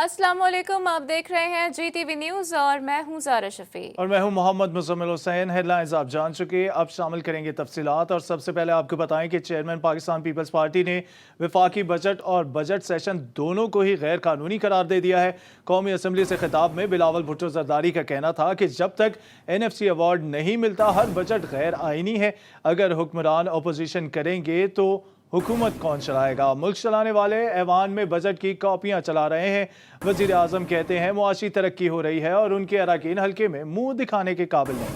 अस्सलाम वालेकुम, आप देख रहे हैं GTV न्यूज़ और मैं हूं ज़ारा शफी और मैं हूं मोहम्मद मुज़म्मिल हुसैन। हेडलाइंस आप जान चुके, अब शामिल करेंगे तफसीलात। और सबसे पहले आपको बताएं कि चेयरमैन पाकिस्तान पीपल्स पार्टी ने वफाकी बजट और बजट सेशन दोनों को ही गैर कानूनी करार दे दिया है। कौमी असम्बली से खिताब में बिलावल भुट्टो जरदारी का कहना था कि जब तक NFC अवार्ड नहीं मिलता हर बजट गैर आइनी है। अगर हुक्मरान अपोजिशन करेंगे तो हुकूमत कौन चलाएगा? मुल्क चलाने वाले ऐवान में बजट की कॉपियां चला रहे हैं। वजीर आजम कहते हैं मुआशी तरक्की हो रही है और उनके अरकान हल्के में मुंह दिखाने के काबिल नहीं।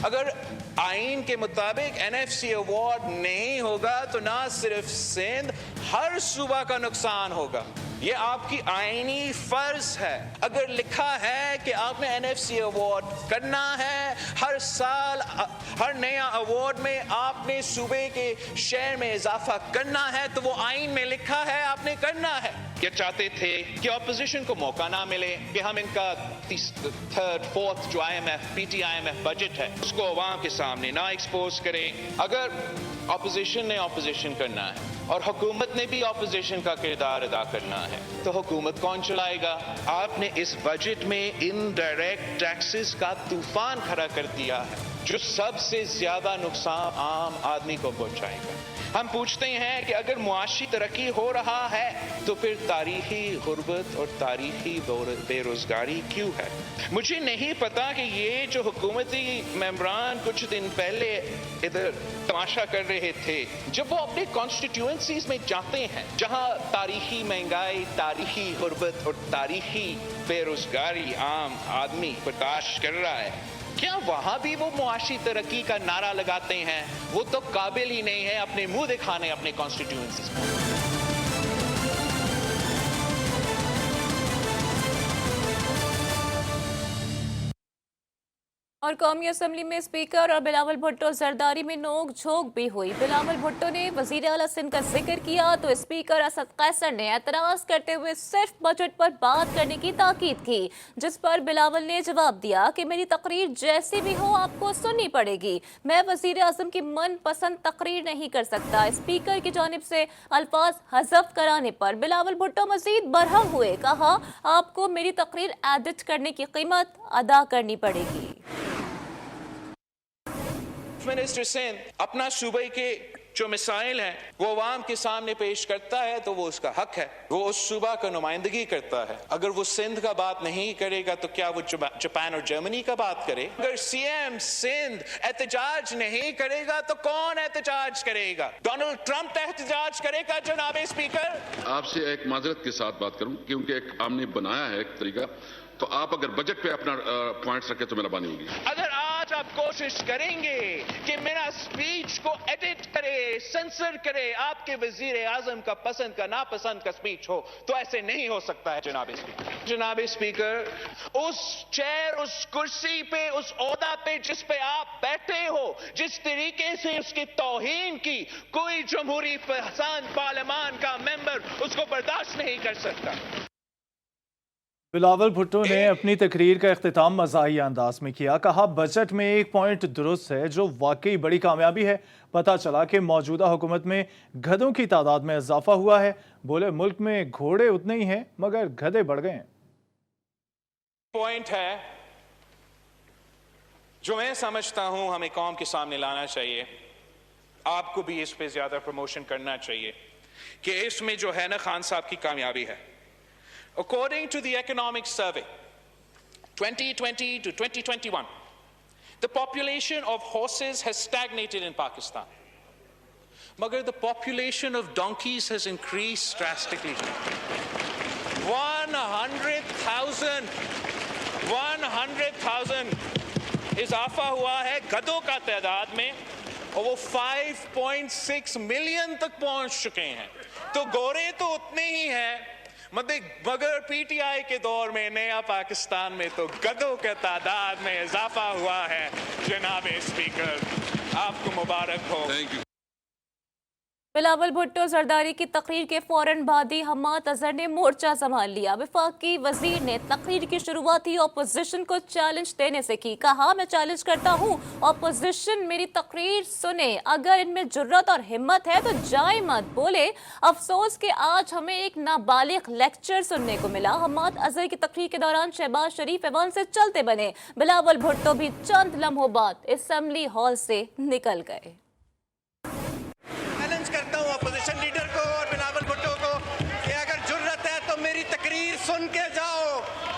अगर आइन के मुताबिक NFC अवार्ड नहीं होगा तो ना सिर्फ सिंध, हर सूबा का नुकसान होगा। ये आपकी आईनी फर्ज है। अगर लिखा है कि आपने NFC अवार्ड करना है, हर साल हर नया अवार्ड में आपने सूबे के शेयर में इजाफा करना है, तो वो आइन में लिखा है आपने करना है। क्या चाहते थे कि ऑपोजिशन को मौका ना मिले कि हम इनका थर्ड फोर्थ जो IMF बजट है उसको अवाम के सामने ना एक्सपोज करें। अगर ऑपोजिशन ने ऑपोजिशन करना है और हुकूमत ने भी ऑपोजिशन का किरदार अदा करना है तो हुकूमत कौन चलाएगा? आपने इस बजट में इनडायरेक्ट टैक्सेस का तूफान खड़ा कर दिया है जो सबसे ज्यादा नुकसान आम आदमी को पहुंचाएगा। हम पूछते हैं कि अगर मुआशी तरक्की हो रहा है तो फिर तारीखी गुर्बत और तारीखी बेरोजगारी क्यों है? मुझे नहीं पता कि ये जो हुकूमती मेंबरान कुछ दिन पहले इधर तमाशा कर रहे थे, जब वो अपने कॉन्स्टिट्यूएंसीज में जाते हैं जहां तारीखी महंगाई, तारीखी गुर्बत और तारीखी बेरोजगारी आम आदमी बर्दाश्त कर रहा है, क्या वहां भी वो मुआशी तरक्की का नारा लगाते हैं? वो तो काबिल ही नहीं है अपने मुंह दिखाने अपने कॉन्स्टिट्यूएंसीज में। और कौमी असम्बली में स्पीकर और बिलावल भुट्टो जरदारी में नोक झोंक भी हुई। बिलावल भुट्टो ने वजीर आला सिंध का जिक्र किया तो स्पीकर असद कैसर ने एतराज करते हुए सिर्फ बजट पर बात करने की ताकीद की, जिस पर बिलावल ने जवाब दिया कि मेरी तकरीर जैसी भी हो आपको सुननी पड़ेगी। मैं वजीर आजम की मन पसंद तकरीर नहीं कर सकता। स्पीकर की जानिब से अल्फाज हज़फ कराने पर बिलावल भुट्टो मजीद बरहम हुए। कहा आपको मेरी तकरीर एडिट करने की कीमत अदा करनी पड़ेगी। मिनिस्टर सिंध अपना सूबे के जो मिसाइल हैं वो अवाम के सामने पेश करता है तो वो उसका हक है, वो उस सूबा का नुमाइंदगी करता है। अगर वो सिंध का बात नहीं करेगा तो क्या वो जापान और जर्मनी का बात करे? अगर CM सिंध एहतजाज नहीं करेगा तो कौन एहतजाज करेगा? डोनाल्ड ट्रंप एहतजाज करेगा? जनाब स्पीकर, आपसे एक माजरत के साथ बात करूं क्योंकि एक हमने बनाया है एक तरीका, तो आप अगर बजट पे अपना पॉइंट्स रखें तो मेहरबानी होगी। अगर आज आप कोशिश करेंगे कि मेरा स्पीच को एडिट करे, सेंसर करे, आपके वजीर आजम का पसंद का नापसंद का स्पीच हो, तो ऐसे नहीं हो सकता है जनाब स्पीकर। जनाब स्पीकर, उस चेयर, उस कुर्सी पे, उस ओहदा पे जिस पे आप बैठे हो, जिस तरीके से उसकी तौहीन की, कोई जमहूरी पसंद पार्लियामान का मेंबर उसको बर्दाश्त नहीं कर सकता। बिलावल भुट्टो ने अपनी तकरीर का इख्तिताम मज़ाहिया अंदाज में किया। कहा बजट में एक पॉइंट दुरुस्त है जो वाकई बड़ी कामयाबी है। पता चला कि मौजूदा हुकूमत में गधों की तादाद में इजाफा हुआ है। बोले मुल्क में घोड़े उतने ही हैं मगर गधे बढ़ गए हैं। पॉइंट है जो मैं समझता हूं हमें कौम के सामने लाना चाहिए, आपको भी इस पे ज्यादा प्रमोशन करना चाहिए कि इसमें जो है ना खान साहब की कामयाबी है। According to the Economic Survey, 2020 to 2021, the population of horses has stagnated in Pakistan. Magar the population of donkeys has increased drastically. 100,000 इजाफा हुआ है गधों का तादाद में और वो 5.6 मिलियन तक पहुंच चुके हैं। तो गोरे तो उतने ही हैं मगर PTI के दौर में नया पाकिस्तान में तो गधों के तादाद में इजाफा हुआ है। जनाब स्पीकर, आपको मुबारक हो। बिलावल भुट्टो जरदारी की तकरीर के फौरन बाद ही हम्माद अजहर ने मोर्चा संभाल लिया। वफाकी वजीर ने तकरीर की शुरुआत ही अपोजिशन को चैलेंज देने से की। कहा, मैं चैलेंज करता हूँ, अपोजिशन मेरी तकरीर सुने, अगर इनमें जुर्रत और हिम्मत है तो जाए मत बोले। अफसोस कि आज हमें एक नाबालिग लेक्चर सुनने को मिला। हम्माद अजहर की तकरीर के दौरान शहबाज शरीफ ऐवान से चलते बने। बिलावल भुट्टो भी चंद लम्हों बाद असेंबली हॉल से निकल गए। करता हूं अपोजिशन लीडर को और बिलावल भुट्टो को कि अगर जुर्रत है तो मेरी तकरीर सुन के जाओ,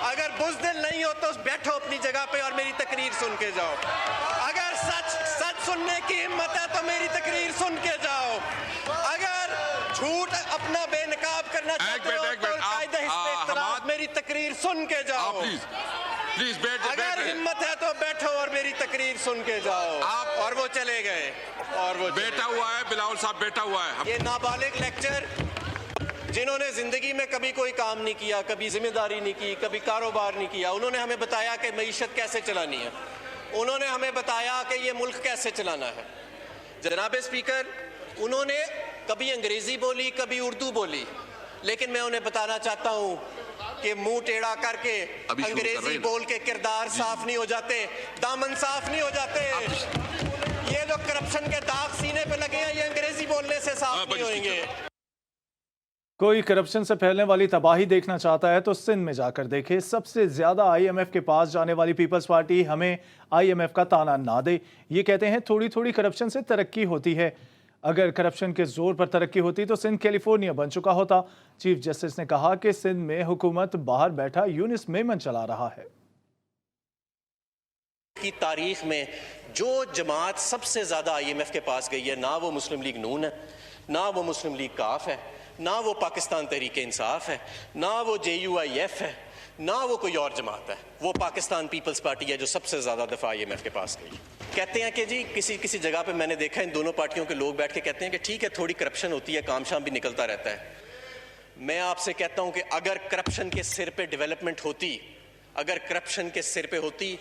अगर बुज़दिल नहीं हो तो बैठो अपनी जगह पे और मेरी तकरीर सुन के जाओ। अगर सच सुनने की हिम्मत है तो मेरी तकरीर सुन के जाओ। अगर झूठ अपना बेनकाब करना चाहते हो तो कायदे हिस्से इख्तिलाफ मेरी तकरीर सुन के जाओ। प्लीज बैठ अगर हिम्मत है तो बैठो और मेरी तकरीर सुन के जाओ। और वो चले गए और वो बैठा हुआ है, बिलावल साहब बैठा हुआ है। ये नाबालिग लेक्चर, जिन्होंने जिंदगी में कभी कोई काम नहीं किया, कभी जिम्मेदारी नहीं की, कभी कारोबार नहीं किया, उन्होंने हमें बताया कि मईशत कैसे चलानी है, उन्होंने हमें बताया कि ये मुल्क कैसे चलाना है। जनाब स्पीकर, उन्होंने कभी अंग्रेजी बोली, कभी उर्दू बोली, लेकिन मैं उन्हें बताना चाहता हूं कि मुंह टेढ़ा करके अंग्रेजी बोल के किरदार साफ नहीं हो जाते, दामन साफ नहीं हो जाते। ये जो करप्शन के दाग सीने पे लगे हैं, ये अंग्रेजी बोलने से साफ नहीं होंगे। कोई करप्शन से फैलने वाली तबाही देखना चाहता है तो सिंध में जाकर देखे। सबसे ज्यादा आईएमएफ के पास जाने वाली पीपल्स पार्टी हमें आईएमएफ का ताना ना दे। ये कहते हैं थोड़ी थोड़ी करप्शन से तरक्की होती है। अगर करप्शन के जोर पर तरक्की होती तो सिंध कैलिफोर्निया बन चुका होता। चीफ जस्टिस ने कहा कि सिंध में हुकूमत बाहर बैठा यूनिस मेमन चला रहा है। की तारीख में जो जमात सबसे ज्यादा आईएमएफ के पास गई है, ना वो मुस्लिम लीग नून है, ना वो मुस्लिम लीग काफ है, ना वो पाकिस्तान तहरीक इंसाफ है, ना वो JUIF है, ना वो कोई और जमात है। वो पाकिस्तान पीपल्स पार्टी है जो सबसे ज्यादा दफा आईएमएफ के पास गई। कहते हैं कि जी किसी जगह पे मैंने देखा इन दोनों पार्टियों के लोग बैठ के कहते हैं कि ठीक है, थोड़ी करप्शन होती है, काम शाम भी निकलता रहता है। मैं आपसे कहता हूं कि अगर करप्शन के सिर पे डेवलपमेंट होती, अगर करप्शन के सिर पे होती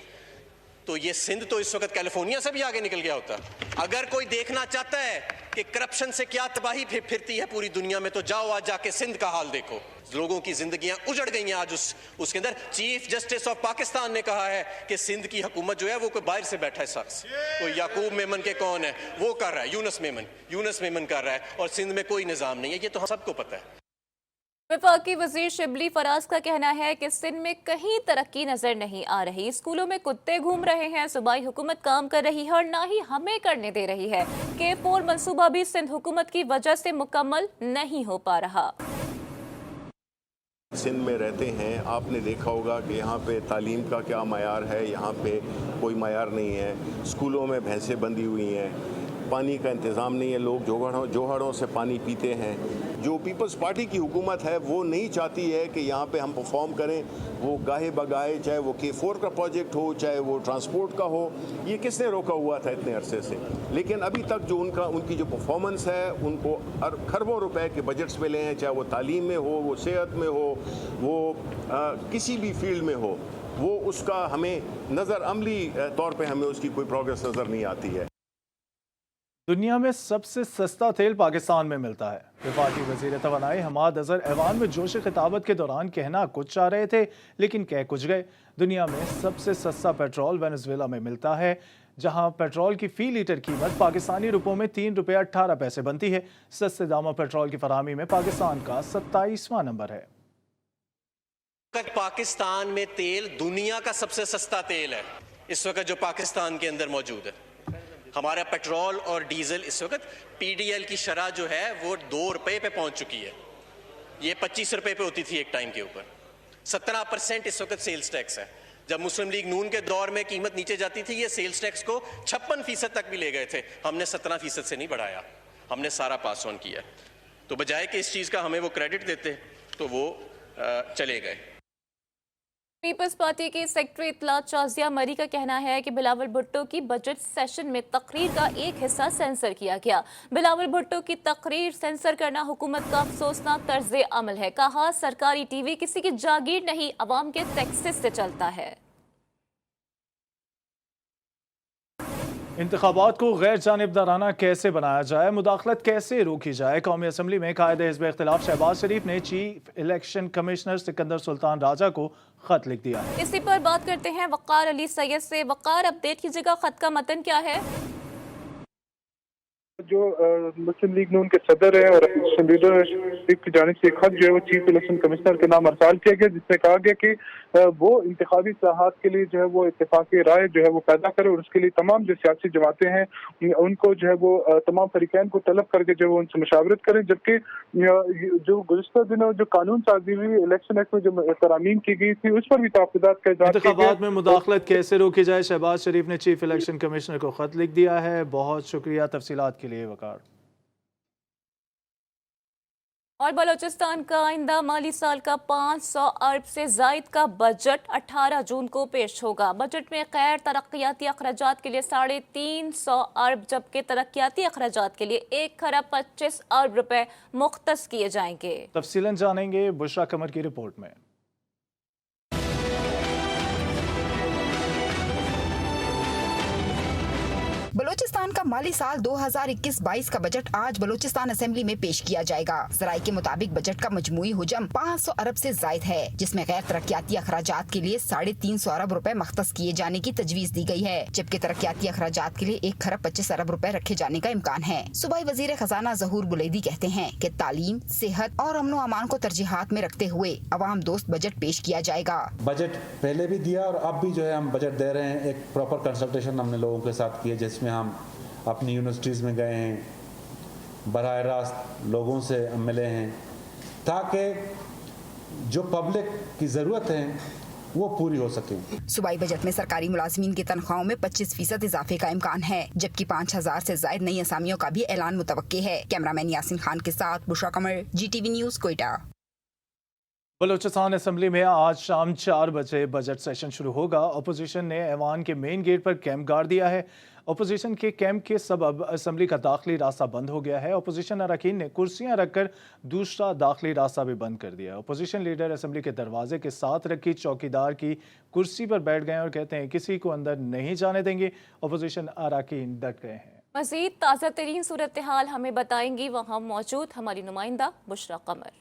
तो ये सिंध तो इस वक्त कैलिफोर्निया से भी आगे निकल गया होता। अगर कोई देखना चाहता है कि करप्शन से क्या तबाही फिरती है पूरी दुनिया में, तो जाओ आज जाके सिंध का हाल देखो। लोगों की जिंदगियां उजड़ गई हैं आज उसके अंदर। चीफ जस्टिस ऑफ पाकिस्तान ने कहा है कि सिंध की हुकूमत जो है वो कोई बाहर से बैठा है शख्स, कोई याकूब मेमन के कौन है वो कर रहा है, यूनुस मेमन कर रहा है, और सिंध में कोई निजाम नहीं है। ये तो हम सबको पता है। वफाकी वजीर शिबली फराज का कहना है कि सिंध में कहीं तरक्की नजर नहीं आ रही। स्कूलों में कुत्ते घूम रहे हैं, सूबाई हुकूमत काम कर रही है और ना ही हमें करने दे रही है। K4 मंसूबा भी सिंध हुकूमत की वजह से मुकम्मल नहीं हो पा रहा। सिंध में रहते हैं, आपने देखा होगा कि यहाँ पे तालीम का क्या मयार है, यहाँ पे कोई मयार नहीं है। स्कूलों में भैंसें बंधी हुई हैं, पानी का इंतज़ाम नहीं है, लोग जोहड़ों से पानी पीते हैं। जो पीपल्स पार्टी की हुकूमत है वो नहीं चाहती है कि यहाँ पे हम परफॉर्म करें, वो गाहे बगाहे, चाहे वो K4 का प्रोजेक्ट हो, चाहे वो ट्रांसपोर्ट का हो। ये किसने रोका हुआ था इतने अरसे से? लेकिन अभी तक जो उनकी जो परफॉर्मेंस है, उनको खरबों रुपए के बजट्स मिले हैं, चाहे वो तालीम में हो, वो सेहत में हो, वो किसी भी फील्ड में हो, वो उसका हमें नज़र अमली तौर पे हमें उसकी कोई प्रोग्रेस नज़र नहीं आती है। दुनिया में सबसे सस्ता तेल पाकिस्तान में मिलता है। वफाकी वज़ीर तवानाई हम्माद अजहर ऐवान में जोश खिताबत के दौरान कहना कुछ चाह रहे थे लेकिन कह कुछ गए। दुनिया में सबसे सस्ता पेट्रोल वेनेजुएला में मिलता है, जहां पेट्रोल की फी लीटर कीमत पाकिस्तानी रुपयों में 3 रुपये 18 पैसे बनती है। सस्ते दामों पेट्रोल की फराहमी में पाकिस्तान का 27वां नंबर है। पाकिस्तान में तेल दुनिया का सबसे सस्ता तेल है इस वक्त जो पाकिस्तान के अंदर मौजूद है। हमारा पेट्रोल और डीजल इस वक्त PDL की शरह जो है वो 2 रुपये पे पहुंच चुकी है। ये 25 रुपये पे होती थी एक टाइम के ऊपर। 17% इस वक्त सेल्स टैक्स है। जब मुस्लिम लीग नून के दौर में कीमत नीचे जाती थी, ये सेल्स टैक्स को 56% तक भी ले गए थे। हमने 17% से नहीं बढ़ाया, हमने सारा पास ऑन किया। तो बजाय कि इस चीज़ का हमें वो क्रेडिट देते तो वो चले गए। पीपल्स पार्टी की सेक्रेटरी इत्तलात शाज़िया मरी का कहना है कि बिलावल भुट्टो की बजट सेशन में तकरीर का एक हिस्सा सेंसर किया गया। बिलावल भुट्टो की तकरीर सेंसर करना हुकूमत का अफसोसनाक तर्ज अमल है। कहा, सरकारी टीवी किसी की जागीर नहीं, अवाम के टैक्सेस से चलता है। इंतखाबात को गैर जानिबदाराना कैसे बनाया जाए, मुदाखलत कैसे रोकी जाए, कौमी असम्बली में कायदे हिज़्ब इख्तिलाफ शहबाज शरीफ ने chief election commissioner Sikandar Sultan Raja को खत लिख दिया है। इसी पर बात करते हैं वक़ार अली सैयद से। वक़ार, अपडेट कीजिएगा, खत का मतन क्या है? जो मुस्लिम लीग नून के सदर है और लीडरशिप की जानिब से खत जो है वो चीफ इलेक्शन कमिश्नर के नाम अरसाल किया गया, जिसमें कहा गया कि वो इंतखाबी इस्लाहात के लिए जो है वो इत्तेफाकी राय जो है वो पैदा करे और उसके लिए तमाम जो सियासी जमातें हैं उनको जो है वो तमाम फरीकैन को तलब करके जो वो उनसे मुशावरत करें। जबकि जो गुज़िश्ता दिनों जो कानून साजी हुई इलेक्शन एक्ट में जो तरामीम की गई थी उस पर भी तहफ़्फ़ुज़ात का इज़हार किया गया। इंतखाबात में मुदाखलत कैसे रोकी जाए, शहबाज शरीफ ने चीफ इलेक्शन कमिश्नर को खत लिख दिया है। बहुत शुक्रिया तफसीलात के लिए वकार। और बलूचिस्तान का आइंदा माली साल का 500 अरब से जायद का बजट 18 जून को पेश होगा। बजट में गैर तरक्याती अखराजात के लिए 350 अरब जबकि तरक्याती अखराजात के लिए 1 खरब 25 अरब रुपए मुख्तस किए जाएंगे। तफसीलन जानेंगे बुशरा कमर की रिपोर्ट में। बलूचिस्तान का माली साल 2021-22 का बजट आज बलूचिस्तान असेंबली में पेश किया जाएगा। ज़राए के मुताबिक बजट का मजमूई हुजम 500 अरब से जायद है, जिसमें गैर तरक्याती अखराजात के लिए 350 अरब रुपए मख्तस किए जाने की तजवीज़ दी गई है, जबकि तरक्याती अखराजात के लिए 1 खरब 25 अरब रुपए रखे जाने का इम्कान है। सूबाई वजीर खजाना ज़हूर गुलैदी कहते हैं कि तालीम, सेहत और अमन अमान को तरजीहात में रखते हुए अवाम दोस्त बजट पेश किया जाएगा। बजट पहले भी दिया और अब भी जो है हम बजट दे रहे हैं। एक प्रॉपर कंसल्टेशन हमने लोगों के साथ की है, जिसमें हम अपनी यूनिवर्सिटीज़ में गए हैं, बराह रास्त लोगों से मिले हैं, ताकि जो पब्लिक की ज़रूरत है वो पूरी हो सके। सूबाई बजट में सरकारी मुलाजमीन की तनख्वाहों में 25% इजाफे का इम्कान है, जबकि 5000 से जायद नई असामियों का भी ऐलान मुतवक्के है। कैमरामैन यासिन खान के साथ बुशरा कमर, GTV news, Quetta. Balochistan assembly में आज शाम 4 बजे बजट सेशन शुरू होगा। अपोजिशन ने ऐवान के मेन गेट पर कैंप गाड़ दिया है। अपोजिशन के कैंप के सबब असेंबली का दाखिली रास्ता बंद हो गया है। अपोजिशन अरकान ने कुर्सियां रखकर दूसरा दाखिली रास्ता भी बंद कर दिया। अपोजिशन लीडर असेंबली के दरवाजे के साथ रखी चौकीदार की कुर्सी पर बैठ गए और कहते हैं किसी को अंदर नहीं जाने देंगे। अपोजिशन अरकान डट गए हैं। मज़ीद ताज़ा तरीन सूरत हाल हमें बताएंगी वहाँ मौजूद हमारी नुमाइंदा बुशरा कमर।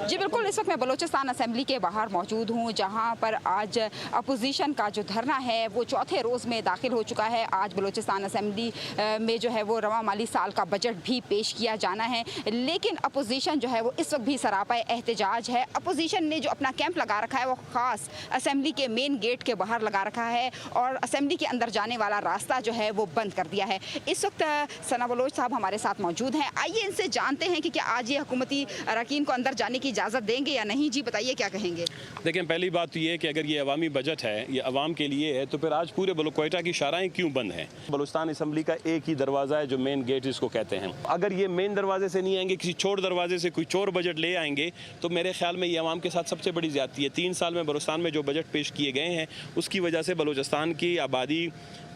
जी बिल्कुल, इस वक्त मैं बलूचिस्तान असेंबली के बाहर मौजूद हूँ, जहाँ पर आज अपोजिशन का जो धरना है वो चौथे रोज़ में दाखिल हो चुका है। आज बलूचिस्तान असेंबली में जो है वो रवा माली साल का बजट भी पेश किया जाना है, लेकिन अपोजिशन जो है वो इस वक्त भी सरापा एहतजाज है। अपोजिशन ने जो अपना कैंप लगा रखा है वो ख़ास असेंबली के मेन गेट के बाहर लगा रखा है और असेंबली के अंदर जाने वाला रास्ता जो है वो बंद कर दिया है। इस वक्त सना बलोच साहब हमारे साथ मौजूद हैं। आइए इनसे जानते हैं कि क्या आज ये हुकूमती अरकान को अंदर जाने की इजाज़त देंगे या नहीं। जी बताइए, क्या कहेंगे? देखें, पहली बात तो ये है कि अगर ये अवामी बजट है, ये अवाम के लिए है, तो फिर आज पूरे कोयटा की शाराएं क्यों बंद हैं? बलूचिस्तान असम्बली का एक ही दरवाज़ा है जो मेन गेट इसको कहते हैं। अगर ये मेन दरवाजे से नहीं आएंगे, किसी चोर दरवाजे से कोई चोर बजट ले आएंगे, तो मेरे ख्याल में ये अवाम के साथ सबसे बड़ी ज़्यादती है। 3 साल में बलूचिस्तान में जो बजट पेश किए गए हैं उसकी वजह से बलूचिस्तान की आबादी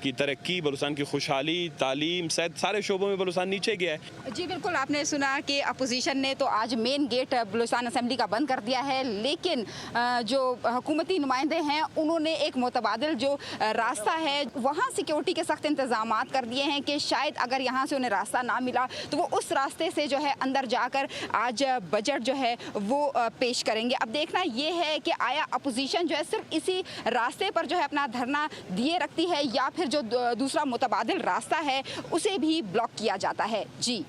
की तरक्की, बलूचिस्तान की खुशहाली, तालीम, सेहत, सारे शोबों में बलूचिस्तान नीचे गया है। जी बिल्कुल, आपने सुना कि अपोजिशन ने तो आज मेन गेट बलूचिस्तान असेंबली का बंद कर दिया है, लेकिन जो हुकूमती नुमाइंदे हैं उन्होंने एक मुतबादिल जो रास्ता है वहाँ सिक्योरिटी के सख्त इंतजाम कर दिए हैं कि शायद अगर यहाँ से उन्हें रास्ता ना मिला तो वो उस रास्ते से जो है अंदर जाकर आज बजट जो है वो पेश करेंगे। अब देखना ये है कि आया अपोजिशन जो है सिर्फ इसी रास्ते पर जो है अपना धरना दिए रखती है या फिर जो दूसरा मुतबादिल रास्ता है उसे भी ब्लॉक किया जाता है। जी,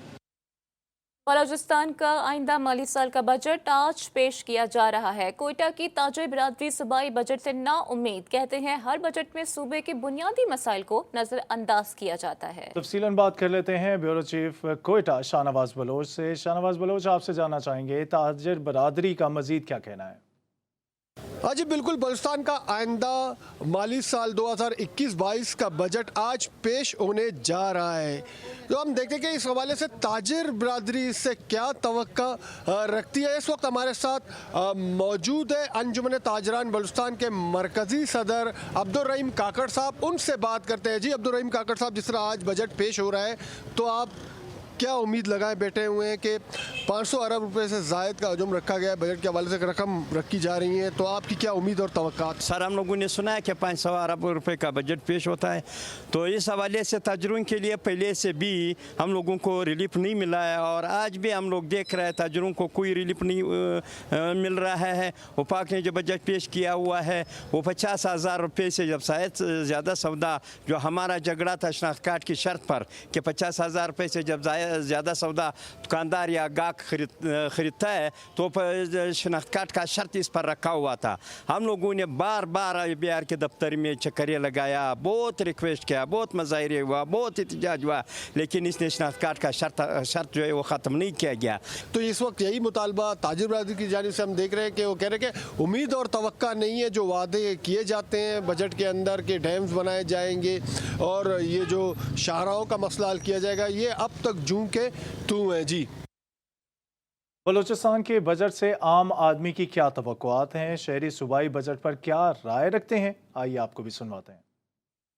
बलूचिस्तान का आइंदा माली साल का बजट आज पेश किया जा रहा है। कोयटा की ताजर बिरादरी सूबाई बजट से ना उम्मीद, कहते हैं हर बजट में सूबे के बुनियादी मसाइल को नजरअंदाज किया जाता है। तफसीलन बात कर लेते हैं ब्यूरो चीफ कोयटा शाहनवाज बलोच से। शाहनवाज बलोच, आपसे जानना चाहेंगे ताजर बिरादरी का मजीद क्या कहना है? हाँ जी बिल्कुल, बलूचिस्तान का आइंदा माली साल 2021-22 का बजट आज पेश होने जा रहा है। तो हम देखते हैं कि इस हवाले से ताजिर बिरादरी से क्या तवक्का रखती है। इस वक्त हमारे साथ मौजूद है अंजुमन ताजरान बलूचिस्तान के मरकज़ी सदर अब्दुल रहीम काकड़ साहब। उनसे बात करते हैं। जी अब्दुल रहीम काकड़ साहब, जिस तरह आज बजट पेश हो रहा है तो आप क्या उम्मीद लगाए बैठे हुए हैं कि 500 अरब रुपए से ज़ायद का हजम रखा गया है, बजट के हवाले से रकम रखी जा रही है, तो आपकी क्या उम्मीद और तवक्कात? सर, हम लोगों ने सुना है कि 500 अरब रुपए का बजट पेश होता है, तो इस हवाले से ताजरों के लिए पहले से भी हम लोगों को रिलीफ नहीं मिला है और आज भी हम लोग देख रहे हैं ताजरों को कोई रिलीफ नहीं मिल रहा है। वफाक ने जो बजट पेश किया हुआ है वो 50,000 रुपये से जब शायद ज़्यादा सौदा, जो हमारा झगड़ा था शनाख्त कार्ड की शर्त पर कि 50,000 रुपये से जब ज़्यादा सौदा दुकानदार या गाहक खरीदता है तो शनाख्त कार्ड का शर्त इस पर रखा हुआ था। हम लोगों ने बार बार IBR के दफ्तर में चक्करें लगाया, बहुत रिक्वेस्ट किया, बहुत मज़ाहिरे हुआ, बहुत एहतजाज हुआ, लेकिन इसने शनाख्त कार्ड का शर्त जो है वो ख़त्म नहीं किया गया। तो इस वक्त यही मुतालबा ताजिर बरादरी की जानिब से हम देख रहे हैं कि वो कह रहे हैं कि उम्मीद और तवक्का नहीं है, जो वादे किए जाते हैं बजट के अंदर के डैम्स बनाए जाएंगे और ये जो शाहराहों का मसला हल किया जाएगा, ये अब तक जूं के तू हैं। जी, बलूचिस्तान के बजट से आम आदमी की क्या तवक्कुआत हैं, शहरी सूबाई बजट पर क्या राय रखते हैं, आइए आपको भी सुनवाते हैं।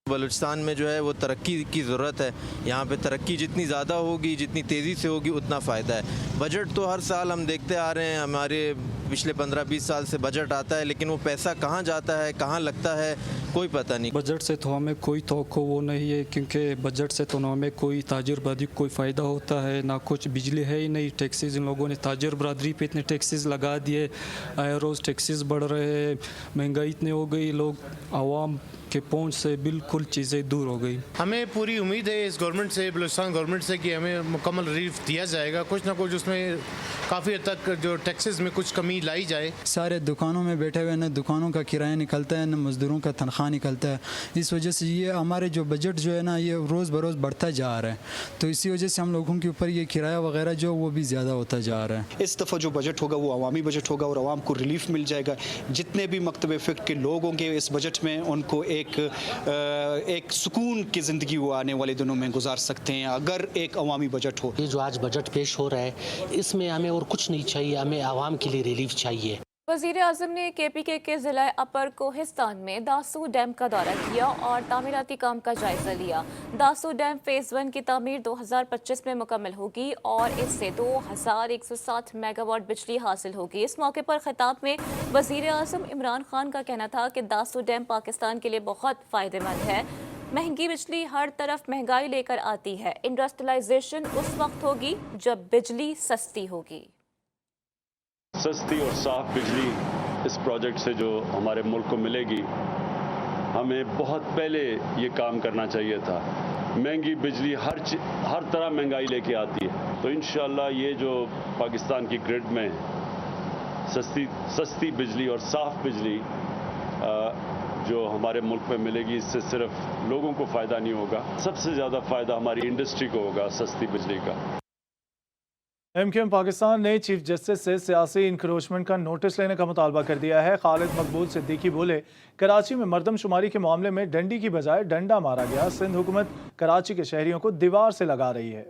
बलूचिस्तान में जो है वो तरक्की की ज़रूरत है। यहाँ पे तरक्की जितनी ज़्यादा होगी, जितनी तेज़ी से होगी, उतना फ़ायदा है। बजट तो हर साल हम देखते आ रहे हैं, हमारे पिछले 15-20 साल से बजट आता है, लेकिन वो पैसा कहाँ जाता है, कहाँ लगता है, कोई पता नहीं। बजट से तो हमें कोई तवक्को वो नहीं है, क्योंकि बजट से तो ना हमें कोई ताजिर बरादरी कोई फ़ायदा होता है, ना कुछ बिजली है ही नहीं। टैक्सेस इन लोगों ने ताजिर बरादरी पे इतने टैक्सेस लगा दिए, आए रोज़ टैक्सेस बढ़ रहे हैं, महंगाई इतनी हो गई, लोग आवाम के पहुंच से बिल्कुल चीज़ें दूर हो गई। हमें पूरी उम्मीद है इस गवर्नमेंट से, बलूचिस्तान गवर्नमेंट से, कि हमें मुकम्मल रिलीफ दिया जाएगा। कुछ ना कुछ उसमें काफ़ी हद तक जो टैक्सेस में कुछ कमी लाई जाए। सारे दुकानों में बैठे हुए न दुकानों का किराया निकलता है, न मज़दूरों का तनख्वाह निकलता है। इस वजह से ये हमारे जो बजट जो है ना, ये रोज़ बरोज़ बढ़ता जा रहा है, तो इसी वजह से हम लोगों के ऊपर ये किराया वगैरह जो वो भी ज़्यादा होता जा रहा है। इस दफ़ा जो बजट होगा वो अवामी बजट होगा और आवाम को रिलीफ मिल जाएगा। जितने भी मकतब इफ़ेक्ट के लोग होंगे इस बजट में, उनको एक सुकून की ज़िंदगी वो आने वाले दिनों में गुजार सकते हैं अगर एक अवामी बजट हो। ये जो आज बजट पेश हो रहा है, इसमें हमें और कुछ नहीं चाहिए, हमें आवाम के लिए रिलीफ चाहिए। वज़ीर आज़म ने KPK के ज़िला अपर कोहिस्तान में दासू डैम का दौरा किया और तामीराती काम का जायज़ा लिया। दासू डैम फ़ेज़ 1 की तामीर 2025 में मुकम्मल होगी और इससे 2160 मेगावाट बिजली हासिल होगी। इस मौके पर खिताब में वज़ीर आज़म इमरान खान का कहना था कि दासू डैम पाकिस्तान के लिए बहुत फ़ायदेमंद है। महंगी बिजली हर तरफ महंगाई लेकर आती है। इंडस्ट्रियलाइजेशन उस वक्त होगी जब बिजली सस्ती होगी। सस्ती और साफ बिजली इस प्रोजेक्ट से जो हमारे मुल्क को मिलेगी, हमें बहुत पहले ये काम करना चाहिए था। महंगी बिजली हर तरह महंगाई लेके आती है, तो इंशाअल्लाह ये जो पाकिस्तान की ग्रिड में सस्ती बिजली और साफ बिजली जो हमारे मुल्क में मिलेगी, इससे सिर्फ लोगों को फ़ायदा नहीं होगा, सबसे ज़्यादा फ़ायदा हमारी इंडस्ट्री को होगा सस्ती बिजली का। MQM पाकिस्तान ने चीफ जस्टिस से सियासी इंक्रोचमेंट का नोटिस लेने का मुतालबा कर दिया है। खालिद मकबूल सिद्दीकी बोले, कराची में मर्दमशुमारी के मामले में डंडी की बजाय डंडा मारा गया। सिंध हुकूमत कराची के शहरियों को दीवार से लगा रही है।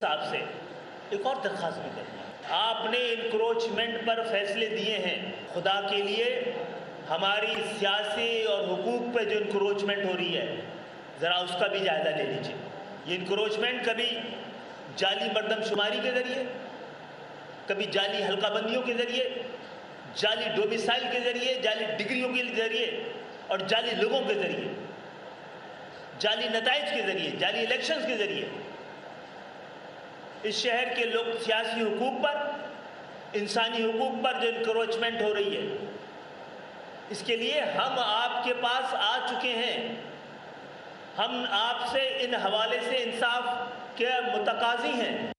आपसे एक और दरखास्त भी करनी है। आपने इंक्रोचमेंट पर फैसले दिए हैं, खुदा के लिए हमारी सियासी और हुकूक पे जो इंक्रोचमेंट हो रही है, ज़रा उसका भी जायज़ा ले लीजिए। ये इंक्रोचमेंट कभी जाली मर्दमशुमारी के ज़रिए, कभी जाली हल्काबंदियों के ज़रिए, जाली डोमिसाइल के ज़रिए, जाली डिग्रियों के ज़रिए और जाली लोगों के ज़रिए, जाली नताइज के ज़रिए, जाली इलेक्शंस के ज़रिए इस शहर के लोग सियासी हुकूक पर, इंसानी हुकूक पर जो इंक्रोचमेंट हो रही है, इसके लिए हम आपके पास आ चुके हैं। हम आपसे इन हवाले से इंसाफ के मुतकाज़ी हैं।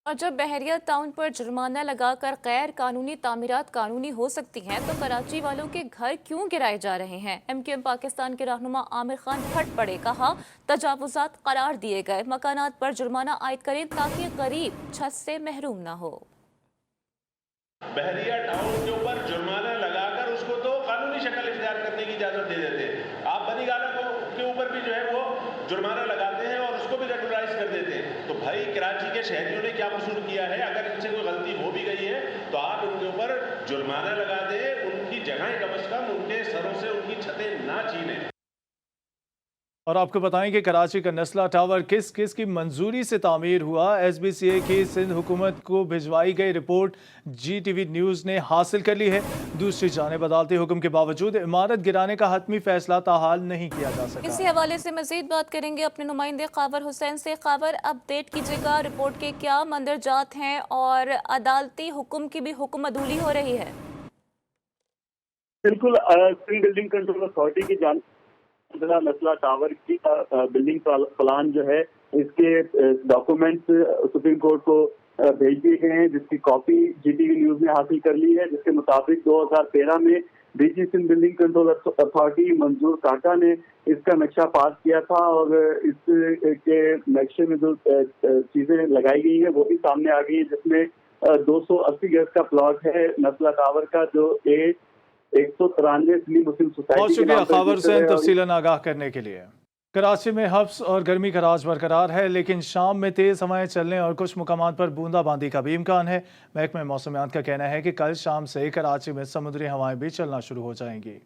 और जब बहरिया टाउन पर जुर्माना लगाकर गैर कानूनी तामीरात कानूनी हो सकती हैं, तो कराची वालों के घर क्यों गिराए जा रहे हैं? MQM पाकिस्तान के रहनुमा आमिर खान फट पड़े, कहा तजावुजात करार दिए गए, मकानात पर जुर्माना आयद करें ताकि गरीब छत से महरूम ना हो। बहरिया टाउन के ऊपर जुर्माना लगाकर उसको तो कानूनी शक्ल इख्तियार करने की इजाजत दे देते हैं। आप बनी गाला के ऊपर भी जो है वो जुर्माना लगाते हैं और उसको भी रेगुलराइज कर देते हैं। तो भाई कराची के शहरियों ने क्या कसूर किया है? अगर इनसे कोई गलती हो भी गई है तो आप उनके ऊपर जुर्माना लगा दें, उनकी जगह कम से कम उनके सरों से उनकी छतें ना छीनें। और आपको बताएं कि कराची का नस्ला टावर किस किस की मंजूरी से तामीर हुआ। SBCA की सिंध हुकूमत को भिजवाई गई रिपोर्ट GTV न्यूज़ ने हासिल कर ली है। दूसरी जानिब अदालती हुक्म के बावजूद इमारत गिराने का हतमी फैसला ताहाल नहीं किया जा सका। इसी हवाले से मजीद बात करेंगे अपने नुमाइंदे कावर हुसैन से। कावर, अपडेट कीजिएगा, रिपोर्ट के क्या मंदरजात हैं और अदालती हुक्म की भी हुक्म अदूली हो रही है? बिल्कुल, सिंध बिल्डिंग कंट्रोल अथॉरिटी की जान नस्ला टावर की बिल्डिंग प्लान जो है इसके डॉक्यूमेंट्स सुप्रीम कोर्ट को भेज दिए गए हैं, जिसकी कॉपी GTV न्यूज़ ने हासिल कर ली है। जिसके मुताबिक 2013 में DG Sindh building control authority Manzoor Kaka ने इसका नक्शा पास किया था और इसके नक्शे में जो चीजें लगाई गई हैं वो भी सामने आ गई है, जिसमें 280 गज का प्लॉट है नस्ला टावर का, जो 193 मुस्लिम सोसाइटी। बहुत शुक्रिया कावर हुसैन तफसीलन आगाह करने के लिए। कराची में हब्स और गर्मी का राज बरकरार है, लेकिन शाम में तेज हवाएं चलने और कुछ मुकामात पर बूंदाबांदी का भी इम्कान है। महकमे मौसमियात का कहना है कि कल शाम से कराची में समुद्री हवाएं भी चलना शुरू हो जाएंगी।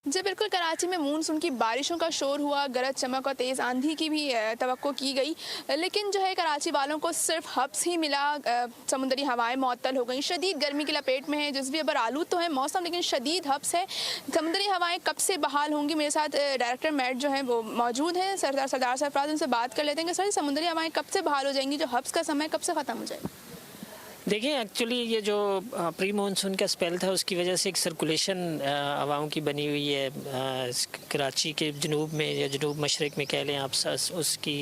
जी बिल्कुल, कराची में मानसून की बारिशों का शोर हुआ, गरज चमक और तेज़ आंधी की भी तवक्को की गई, लेकिन जो है कराची वालों को सिर्फ हब्स ही मिला। समुद्री हवाएं मुअत्तल हो गई, शदीद गर्मी की लपेट में है। जिस भी अबर आलूद तो है मौसम, लेकिन शदीद हब्स है। समुद्री हवाएं कब से बहाल होंगी? मेरे साथ डायरेक्टर मैट जो है वो मौजूद हैं, सरदार सरफराज, उनसे बात कर लेते हैं कि सर समुद्री हवाएँ कब से बहाल हो जाएंगी, जो हब्स का समय कब से ख़त्म हो जाएगा? देखिए, एक्चुअली ये जो प्री मानसून का स्पेल था उसकी वजह से एक सर्कुलेशन हवाओं की बनी हुई है कराची के जनूब में या जनूब मशरक़ में कह लें आप, उसकी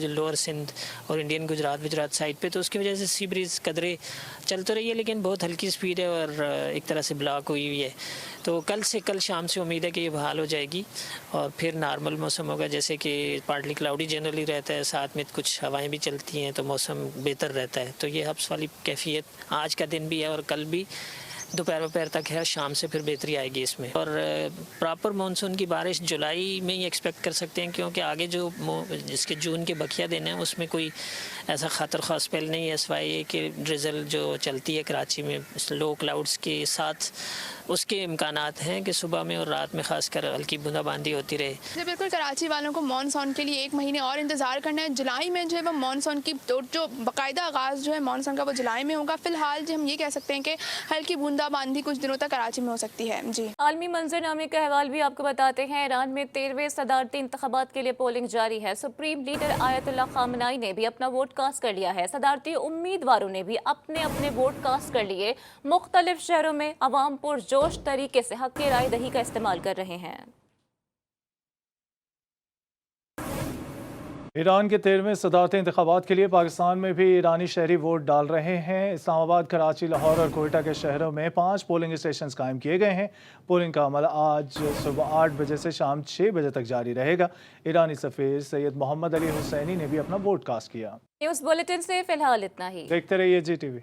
लोअर सिंध और इंडियन गुजरात साइड पे, तो उसकी वजह से सी ब्रीज़ कदरे चल तो रही है, लेकिन बहुत हल्की स्पीड है और एक तरह से ब्लॉक हुई हुई है। तो कल शाम से उम्मीद है कि ये बहाल हो जाएगी और फिर नॉर्मल मौसम होगा, जैसे कि पार्टली क्लाउडी जनरली रहता है, साथ में कुछ हवाएं भी चलती हैं तो मौसम बेहतर रहता है। तो ये हब्स वाली कैफियत आज का दिन भी है और कल भी दोपहर तक है, शाम से फिर बेहतरी आएगी इसमें। और प्रॉपर मानसून की बारिश जुलाई में ही एक्सपेक्ट कर सकते हैं, क्योंकि आगे जो जिसके जून के बखिया दिन है उसमें कोई ऐसा ख़ातर ख़ास स्पेल नहीं है, सिवाय कि ड्रिजल जो चलती है कराची में लो क्लाउड्स के साथ, उसके इम्कानात हैं कि सुबह में और रात में खासकर हल्की बूंदाबांदी होती रहे। जी बिल्कुल, कराची वालों को मानसून के लिए 1 महीने और इंतज़ार करना है। जुलाई में जो है वो मानसून की जो बाकायदा आगाज़ जो है मानसून का वो जुलाई में होगा। फिलहाल जो हम ये कह सकते हैं कि हल्की बूंदाबांदी कुछ दिनों तक कराची में हो सकती है। जी, आलमी मंजरनामे का अहवाल भी आपको बताते हैं। ईरान में 13वें सदारती इंतखाबात के लिए पोलिंग जारी है। सुप्रीम लीडर आयतुल्लाह खामनाई ने भी अपना वोट कास्ट कर लिया है। सदारती उम्मीदवारों ने भी अपने वोट कास्ट कर लिए। मुख्तलिफ शहरों में अवाम पुरजोश तरीके से हक की राय दही का इस्तेमाल कर रहे हैं। ईरान के 13वें सदारती इंतखाबात के लिए पाकिस्तान में भी ईरानी शहरी वोट डाल रहे हैं। इस्लामाबाद, कराची, लाहौर और कोयटा के शहरों में 5 पोलिंग स्टेशन कायम किए गए हैं। पोलिंग का अमल आज सुबह 8 बजे से शाम 6 बजे तक जारी रहेगा। ईरानी सफीर सैयद मोहम्मद अली हुसैनी ने भी अपना वोट कास्ट किया। न्यूज़ बुलेटिन से फिलहाल इतना ही। देखते रहिए GTV।